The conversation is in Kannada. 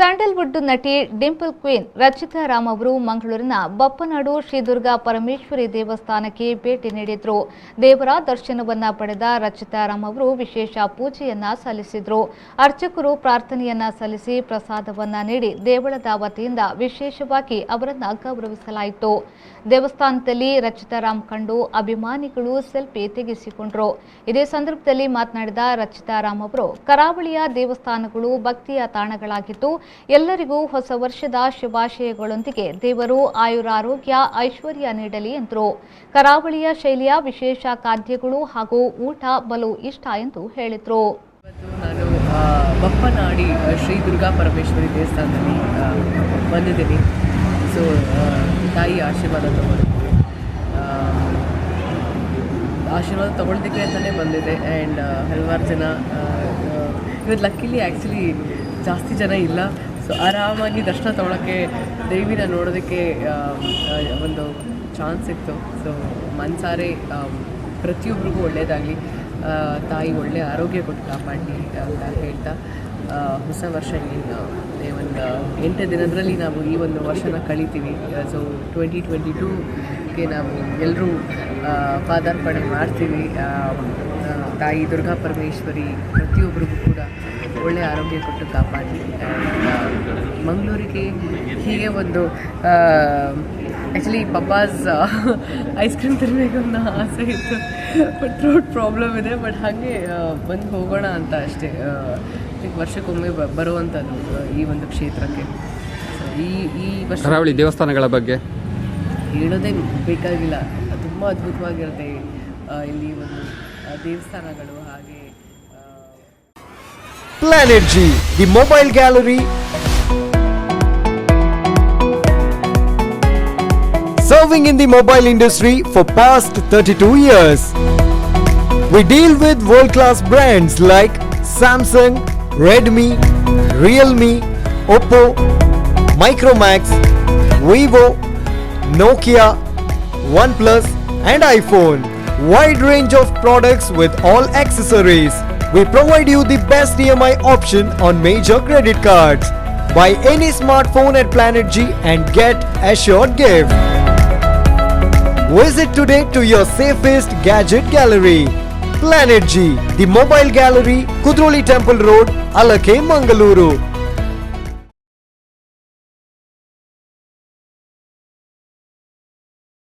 ಸ್ಯಾಂಡಲ್ವುಡ್ ನಟಿ ಡಿಂಪಲ್ ಕ್ವೀನ್ ರಚಿತಾ ರಾಮ್ ಅವರು ಮಂಗಳೂರಿನ ಬಪ್ಪನಾಡು ಶ್ರೀ ದುರ್ಗಾ ಪರಮೇಶ್ವರಿ ದೇವಸ್ಥಾನಕ್ಕೆ ಭೇಟಿ ನೀಡಿದ್ರು. ದೇವರ ದರ್ಶನವನ್ನ ಪಡೆದ ರಚಿತಾ ರಾಮ್ ಅವರು ವಿಶೇಷ ಪೂಜೆಯನ್ನ ಸಲ್ಲಿಸಿದ್ರು. ಅರ್ಚಕರು ಪ್ರಾರ್ಥನೆಯನ್ನ ಸಲ್ಲಿಸಿ ಪ್ರಸಾದವನ್ನ ನೀಡಿ ದೇವಳದ ವತಿಯಿಂದ ವಿಶೇಷವಾಗಿ ಅವರನ್ನ ಗೌರವಿಸಲಾಯಿತು. ದೇವಸ್ಥಾನದಲ್ಲಿ ರಚಿತಾ ರಾಮ್ ಕಂಡು ಅಭಿಮಾನಿಗಳು ಸೆಲ್ಫಿ ತೆಗೆಸಿಕೊಂಡರು. ಇದೇ ಸಂದರ್ಭದಲ್ಲಿ ಮಾತನಾಡಿದ ರಚಿತಾ ರಾಮ್ ಅವರು, ಕರಾವಳಿಯ ದೇವಸ್ಥಾನಗಳು ಭಕ್ತಿಯ ತಾಣಗಳಾಗಿದ್ದು ಎಲ್ಲರಿಗೂ ಹೊಸ ವರ್ಷದ ಶುಭಾಶಯಗಳೊಂದಿಗೆ ದೇವರು ಆಯುರಾರೋಗ್ಯ ಐಶ್ವರ್ಯ ನೀಡಲಿ ಎಂದರು. ಕರಾವಳಿಯ ಶೈಲಿಯ ವಿಶೇಷ ಖಾದ್ಯಗಳು ಹಾಗೂ ಊಟ ಬಲು ಇಷ್ಟ ಎಂದು ಹೇಳಿದರು. ನಾನು ಬಪ್ಪನಾಡಿ ಶ್ರೀ ದುರ್ಗಾ ಪರಮೇಶ್ವರಿ ದೇವಸ್ಥಾನದಲ್ಲಿ ಬಂದಿದ್ದೀನಿ. ಸೊ ತಾಯಿ ಆಶೀರ್ವಾದ ತಗೊಳ್ಳೋದಕ್ಕೆ ಅಂತಲೇ ಬಂದಿದೆ. ಆ್ಯಂಡ್ ಹಲವಾರು ಜನ ಇವತ್ತು ಲಕ್ಕಿಲಿ ಆ್ಯಕ್ಚುಲಿ ಜಾಸ್ತಿ ಜನ ಇಲ್ಲ. ಸೊ ಆರಾಮಾಗಿ ದರ್ಶನ ತೊಗೊಳಕ್ಕೆ ದೇವಿನ ನೋಡೋದಕ್ಕೆ ಒಂದು ಚಾನ್ಸ್ ಇತ್ತು. ಸೊ ಮನಸಾರೆ ಪ್ರತಿಯೊಬ್ಬರಿಗೂ ಒಳ್ಳೆಯದಾಗಲಿ, ತಾಯಿ ಒಳ್ಳೆಯ ಆರೋಗ್ಯ ಕೊಟ್ಟು ಕಾಪಾಡಲಿ ಅಂತ ಹೇಳ್ತಾ, ಹೊಸ ವರ್ಷ ಒಂದು 8 ದಿನದಲ್ಲಿ ನಾವು ಈ ಒಂದು ವರ್ಷನ ಕಳಿತೀವಿ. ಸೊ 2022ಗೆ ನಾವು ಎಲ್ಲರೂ ಪಾದಾರ್ಪಣೆ ಮಾಡ್ತೀವಿ. ತಾಯಿ ದುರ್ಗಾ ಪರಮೇಶ್ವರಿ ಪ್ರತಿಯೊಬ್ಬರಿಗೂ ಕೂಡ ಒಳ್ಳೆಯ ಆರೋಗ್ಯ ಕೊಟ್ಟು ಕಾಪಾಡಲಿ. ಮಂಗಳೂರಿಗೆ ಹೀಗೆ ಒಂದು ಆ್ಯಕ್ಚುಲಿ ಪಪ್ಪಾಸ್ ಐಸ್ ಕ್ರೀಮ್ ತಿನ್ನಬೇಕು ಅನ್ನೋ ಆಸೆ ಇತ್ತು, ಬಟ್ ಥ್ರೋಟ್ ಪ್ರಾಬ್ಲಮ್ ಇದೆ. ಬಟ್ ಹಾಗೆ ಬಂದು ಹೋಗೋಣ ಅಂತ ಅಷ್ಟೇ. ವರ್ಷಕ್ಕೊಮ್ಮೆ ಬರುವಂಥದ್ದು ಈ ಒಂದು ಕ್ಷೇತ್ರಕ್ಕೆ. ಸೊ ಈ ವರ್ಷ ಕರಾವಳಿ ದೇವಸ್ಥಾನಗಳ ಬಗ್ಗೆ ಹೇಳೋದೇ ಬೇಕಾಗಿಲ್ಲ, ತುಂಬ ಅದ್ಭುತವಾಗಿರುತ್ತೆ ಇಲ್ಲಿ ಒಂದು ದೇವಸ್ಥಾನಗಳು. ಹಾಗೆ Planet G, the mobile gallery, serving in the mobile industry for past 32 years. We deal with world-class brands like Samsung, Redmi, Realme, Oppo, Micromax, Vivo, Nokia, OnePlus and iPhone. Wide range of products with all accessories. We provide you the best EMI option on major credit cards. Buy any smartphone at Planet G and get assured gift. Visit today to your safest gadget gallery. Planet G, the mobile gallery, Kudroli Temple Road, Alake, Mangaluru.